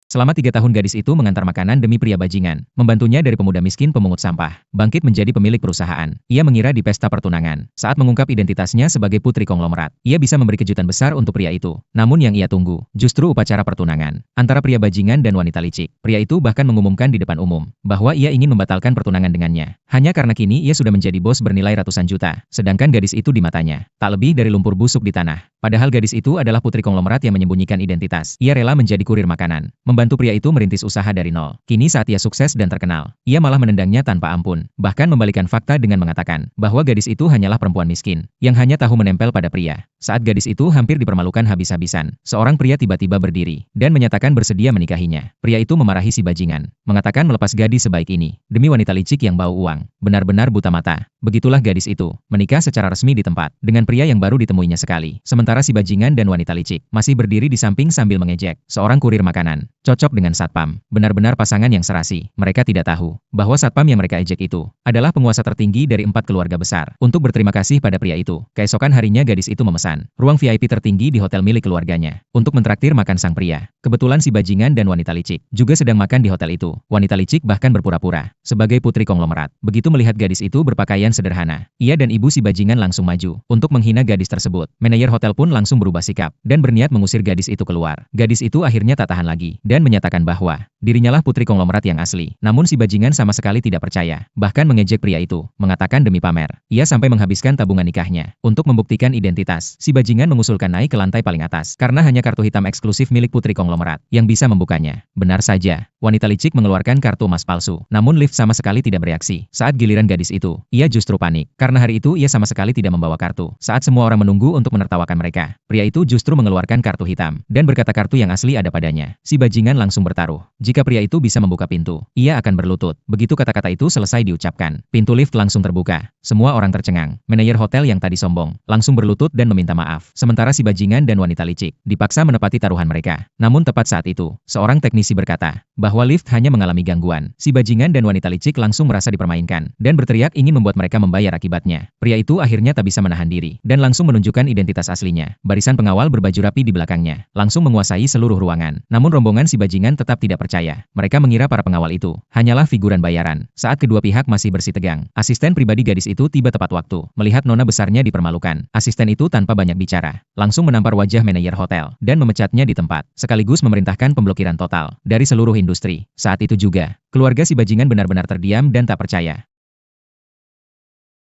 Selama 3 tahun gadis itu mengantar makanan demi pria bajingan, membantunya dari pemuda miskin pemungut sampah, bangkit menjadi pemilik perusahaan. Ia mengira di pesta pertunangan, saat mengungkap identitasnya sebagai putri konglomerat, ia bisa memberi kejutan besar untuk pria itu. Namun yang ia tunggu, justru upacara pertunangan, antara pria bajingan dan wanita licik. Pria itu bahkan mengumumkan di depan umum, bahwa ia ingin membatalkan pertunangan dengannya. Hanya karena kini ia sudah menjadi bos bernilai ratusan juta, sedangkan gadis itu di matanya, tak lebih dari lumpur busuk di tanah. Padahal gadis itu adalah putri konglomerat yang menyembunyikan identitas. Ia rela menjadi kurir makanan, membantu pria itu merintis usaha dari nol. Kini saat ia sukses dan terkenal, ia malah menendangnya tanpa ampun. Bahkan membalikan fakta dengan mengatakan bahwa gadis itu hanyalah perempuan miskin, yang hanya tahu menempel pada pria. Saat gadis itu hampir dipermalukan habis-habisan, seorang pria tiba-tiba berdiri, dan menyatakan bersedia menikahinya. Pria itu memarahi si bajingan, mengatakan melepas gadis sebaik ini, demi wanita licik yang bau uang. Benar-benar buta mata. Begitulah gadis itu, menikah secara resmi di tempat, dengan pria yang baru ditemuinya sekali. Sementara si bajingan dan wanita licik, masih berdiri di samping sambil mengejek. Seorang kurir makanan, cocok dengan satpam. Benar-benar pasangan yang serasi. Mereka tidak tahu, bahwa satpam yang mereka ejek itu, adalah penguasa tertinggi dari 4 keluarga besar. Untuk berterima kasih pada pria itu, keesokan harinya gadis itu memesan ruang VIP tertinggi di hotel milik keluarganya, untuk mentraktir makan sang pria. Kebetulan si bajingan dan wanita licik, juga sedang makan di hotel itu. Wanita licik bahkan berpura-pura, sebagai putri konglomerat. Begitu melihat gadis itu berpakaian sederhana, ia dan ibu si bajingan langsung maju, untuk menghina gadis tersebut. Manajer hotel pun langsung berubah sikap, dan berniat mengusir gadis itu keluar. Gadis itu akhirnya tak tahan lagi, dan menyatakan bahwa dirinya lah putri konglomerat yang asli. Namun si bajingan sama sekali tidak percaya, bahkan mengejek pria itu, mengatakan demi pamer. Ia sampai menghabiskan tabungan nikahnya, untuk membuktikan identitas. Si bajingan mengusulkan naik ke lantai paling atas, karena hanya kartu hitam eksklusif milik putri konglomerat, yang bisa membukanya. Benar saja, wanita licik mengeluarkan kartu emas palsu, namun lift sama sekali tidak bereaksi. Saat giliran gadis itu, ia justru panik, karena hari itu ia sama sekali tidak membawa kartu. Saat semua orang menunggu untuk menertawakan mereka, pria itu justru mengeluarkan kartu hitam, dan berkata kartu yang asli ada padanya. Si bajingan langsung bertaruh, jika pria itu bisa membuka pintu, ia akan berlutut. Begitu kata-kata itu selesai diucapkan, pintu lift langsung terbuka. Semua orang tercengang. Manajer hotel yang tadi sombong, langsung berlutut dan meminta maaf. Sementara si bajingan dan wanita licik, dipaksa menepati taruhan mereka. Namun tepat saat itu, seorang teknisi berkata, bahwa lift hanya mengalami gangguan. Si bajingan dan wanita licik langsung merasa dipermainkan, dan berteriak ingin membuat mereka membayar akibatnya. Pria itu akhirnya tak bisa menahan diri, dan langsung menunjukkan identitas aslinya. Barisan pengawal berbaju rapi di belakangnya, langsung menguasai seluruh ruangan. Namun rombongan si bajingan tetap tidak percaya. Mereka mengira para pengawal itu hanyalah figuran bayaran. Saat kedua pihak masih bersitegang, asisten pribadi gadis itu tiba tepat waktu. Melihat nona besarnya dipermalukan, asisten itu tanpa banyak bicara, langsung menampar wajah manajer hotel, dan memecatnya di tempat, sekaligus memerintahkan pemblokiran total dari seluruh industri. Saat itu juga, keluarga si bajingan benar-benar terdiam dan tak percaya.